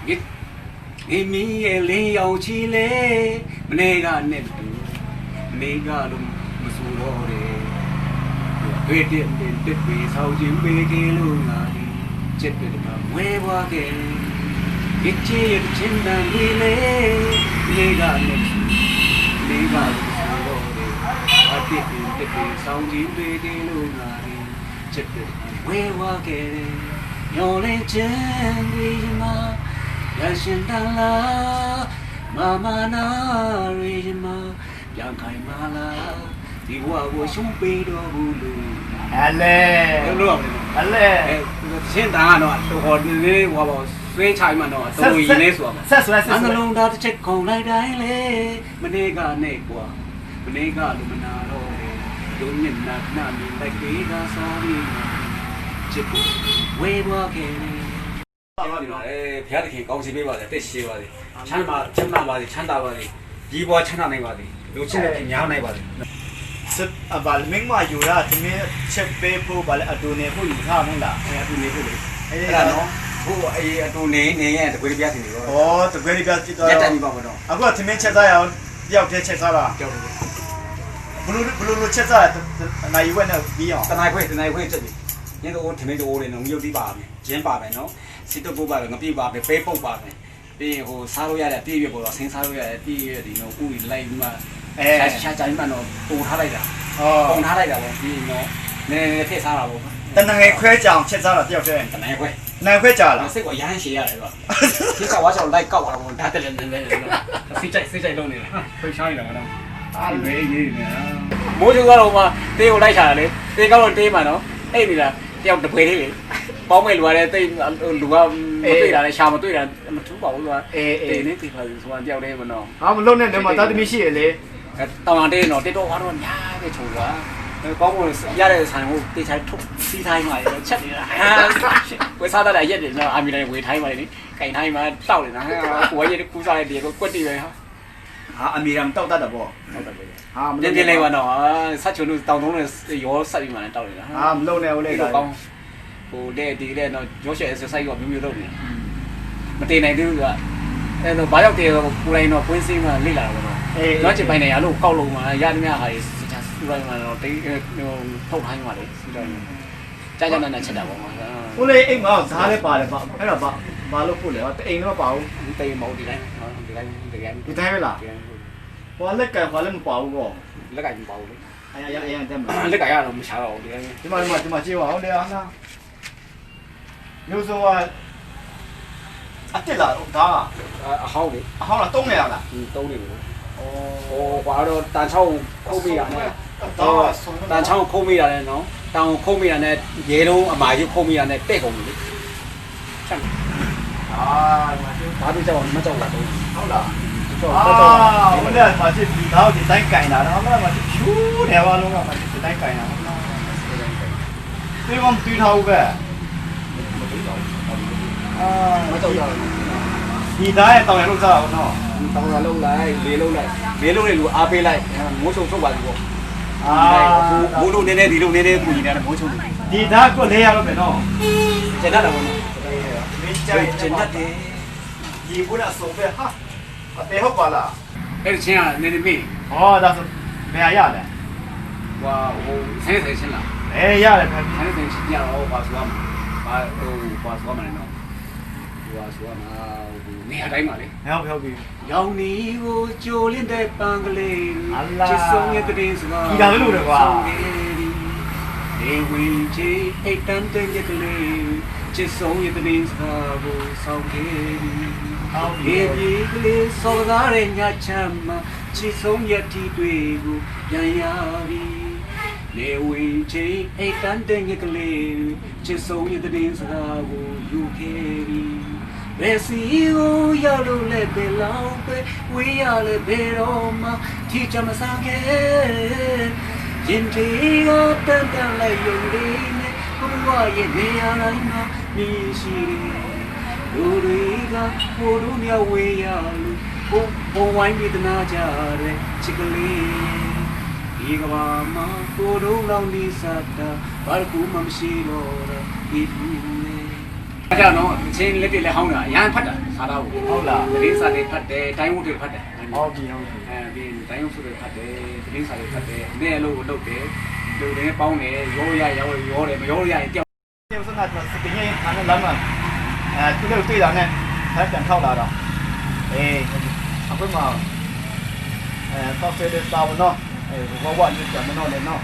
Emi Eliao Chile, Nega Netu, Nega Musurore, Waited in the face, how you make a lunari, Jetted way walking, Itchy and Chin and Wile, Nega Netu, Nega Musurore, I did in the face, how you make a lunari, Jetted way walking, your legend, Yashendala, Mama na Regima, Yankai Mala, Diwa was your bed of Hulu. Ale, Sentano, to ordinary was Sway Chimano, so we I'm alone that check on like Dile, Manega Negua, Manega Luminaro, Union Nami, like Vega Sorry, Chip, way walking. ဖျားသခင်ကောင်းစီပေးပါစေတက်ရှိပါစေချမ်းသာချမ်းသာပါစေချမ်းသာပါစေဒီဘဝချမ်းသာနိုင်ပါစေလူချင်းတွေညားနိုင်ပါစေစစ်အဘလမင်းမယူရသမင်းချက်ပေးဖို့ဗလဲအတူနေဖို့ယူထားမလားအဲအတူနေဖို့လေအဲ့ဒါနော်ဟိုအေးအတူနေရဲ့တကွေးပြတင်နေတော့ဩတကွေးပြကြည့်တော့ရက်တန်ပြီပါမတော့အခုသမင်းချက်စားရအောင်တယောက်တည်းချက်စားတာကြောက်တယ်ဘလူချက်စားနိုင်ဝဲနဲ့ပြီးအောင်တနိုင်ခွေချက်ပြီညတော့သမင်းတို့အိုးနေတော့မြုပ်ပြီးပါမယ်ကျင်းပါမယ်နော်စစ်တော့ပို့ပါပဲငပြပါပဲပေးပုတ်ပါပဲပြီးဟိုစားလို့ရတဲ့ပြည့်ပြပေါ်တော့ဆင်းစားလို့ရတဲ့ပြည့်ရဒီနော်ဥကြီးလိုက်ပြီးမှရှာကြိုင်းမှတော့ပုံထားလိုက်တာပုံထားလိုက်တာပေါ့ပြီးနော်နည်းနည်းထည့်စားတာပေါ့တနငယ်ခွဲကြောင်ချက်စားတာတယောက်တည်းတနငယ်ခွဲနိုင်ခွဲကြာလားစိတ်ကရမ်းရှည်ရတယ်ကွာဒီကဝါချောင်းလိုက်ကောက်တာပေါ့ဒါတက်လည်းနည်းနည်းစိတ်ကြိုက်လုံးနေတာခွေးချောင်းနေတာကတော့အားရွေးရေးနေတာမိုးချိုးကတော့မှတေးကိုလိုက်ချတာလေတေးကောက်တော့တေးမှနော်အဲ့ဒီလားတယောက်တပွဲလေးလေပေါင်းမဲ့လူရတဲ့တိတ်လူကမတွေ့တာလည်းရှာမတွေ့တာမထူးပါဘူးကွာတေးနေတေးပါဘူးဆိုတာတယောက်တည်းမနော်ဟာမလုံးနဲ့တော့မသားသမီးရှိရလေတောင်တေးနော်တေးတော့ဟာတော့ညားပဲချုံကွာကောင်းကောင်းရတဲ့ဆိုင်ကိုတေးချိုင်းထုတ်စီးထိုင်းပါလေချက်နေတာဝေစားတာရက်တယ်နော်အာမီတိုင်းဝေထိုင်းပါလေကင်ထိုင်းမှာတောက်နေတာကိုယ်ရဲ့ကူးစားတဲ့ဒီကိုကွက်တီပဲဟာအမီရမ်တောက်တတ်တယ်ပေါ့တောက်တတ်ပဲဟာမလုံးနေပါတော့ဆက်ချုံလို့တောင်တုံးနဲ့ရောဆက်ပြီးမှလည်းတောက်နေတာဟာမလုံးနဲ့ဦးလေကောင်းဟိုတဲ့ဒီတဲ့တော့ရောရှယ် exercise ကမျိုးမျိုးလုပ်နေမတင်နိုင်သေးဘူးကအဲ့တော့ဘာရောက်တယ်ကိုယ်တိုင်တော့ပွင့်စင်းမှလေ့လာတာပေါ့တော့ချစ်ပိုင်နေရလို့ကောက်လုံးမှာရသမျှဟာတွေစချစူလိုက်မှာတော့တိတ်ဟိုထုတ်ထိုင်းမှာလေစီတော့ကြာကြာနာချက်တာပေါ့ဦးလေအိမ်မှာဇားလည်းပါတယ်ပေါ့အဲ့တော့ဘာလို့ဖို့လဲအိမ်တော့ပါဘူးတိတ်မဟုတ်ဒီတိုင်းဒီတိုင်းပဲလားဟောလက်ကဟောလည်းမပါဘူးပေါ့လက်ကမပါဘူးလေအရင်တက်မှာလက်ကရတော့မချတော့ဘူးဒီတိုင်းဒီမှာကြည့်ပါဦးလေဟာလားမျိုးစုံကအတက်လာဒါအဟောင်းလေအဟောင်းလားတုံးနေရလားတုံးနေလို့ဟိုဘာတော့တန်ချောင်းခုံးမိတာနဲ့တန်ချောင်းခုံးမိတာနဲ့နော်တောင်ခုံးမိတာနဲ့ရေလုံးအမာကြီးခုံးမိတာနဲ့တဲ့ကုန်ပြီလေချက်ဘာလို့ကြောက်မကြောက်လားဟုတ်လားမနေ့ကမှဒီတော့ဒီတိုင်းကင်လာတော့မလားဖြူးတယ်ဘာလို့ကမှဒီတိုင်းကင်လာဒီကောင်တူထားဦးပဲမကြောက်ရဘူးဒီသားရဲ့တောင်ရလုံးစားအောင်နော်တောင်ရလုံးလိုက်လေးလုံးနေလူအားပေးလိုက်မိုးချုံထုတ်ပါပြီပေါ့မိုးလုံးနေနေဒီလိုနေနေပူနေတယ်မိုးချုံဒီသားကိုလေးရတော့မယ်နော်ကျန်တတ်တာပေါ့နော်ကျန်တတ်တယ်ဒီကုနာဆုံးပဲဟာအတေဟုတ်ပါလားအဲ့ဒီချင်းကနေနေမေးဟောဒါဆိုဘယ်ရလဲဟွာဟိုဆင်းချင်းလားရတယ်ခင်ဗျာဆင်းချင်းကြတော့ပါဆိုတော့ဘာဟိုပါဆိုမှလည်းနော်ဟိုဆိုမှနေရာတိုင်းပါလေဟုတ်ပြီရောင်နီကိုကြိုလင်းတဲ့ပန်းကလေးချစ်ဆုံးရဲ့တည်စကားဒီတော်လို့တယ်ကွာနေဝင်ချီအိတ်တန်းတဲ့ကလေးချစ်ဆုံးရဲ့တည်စကားကိုဆောင်ခဲ့ဒီပြေကလေးစောကားရဲ့ညချမ်းမှာချစ်ဆုံးရဲ့တီတွေကိုပြန်ရပြီနေဝင်ချီအိတ်တန်းတဲ့ကလေးချစ်ဆုံးရဲ့တည်စကားကိုယူခဲ့ပြီဘယ်စီကိုရောက်လို့လဲဘယ်လောက်ပဲဝေးရလဲဘယ်တော့မှထိချမဆောင်ခဲ့ရင်ဒီကတန်တန်လိုက်ရုံလေးနဲ့ကိုဘဝရဲ့နေရာတိုင်းမှာမြည်ရှိလူတွေကဟိုတို့မြောက်ဝေးရလို့ဘုံဝိုင်းပြီးတနာကြတဲ့ချစ်ကလေးဒီကဘာမှာကိုတို့လောင်နေစတာဘာကူမှမရှိတော့တဲ့ဒီလူလေး အဲ့ဒါတော့အချင်းလက်တွေလည်းဟောင်းတာအရန်ဖတ်တာစားတော့ ဟုတ်လား တရင်စာတွေဖတ်တယ်တိုင်းဝတ်တွေဖတ်တယ် ဟုတ်ပြီဟုတ်ပြီ အဲဒီတိုင်းဝတ်တွေဖတ်တယ်တရင်စာတွေဖတ်တယ်နေ့အလုပ်ကိုလုပ်တယ်လူတွေပေါင်းတယ်ရောတယ်မရောရရင်တယောက် ဒီဥစ္စာကစပင်းရင်ခါနဲ့လမ်းမှာသူတို့တွေ့တာနဲ့ဖက်ပြန်ထောက်လာတော့အခုမှဆော့ဖ်ဝဲစာဝန်တော့ဘောဝါညစ်တယ်မနော်လည်းနော်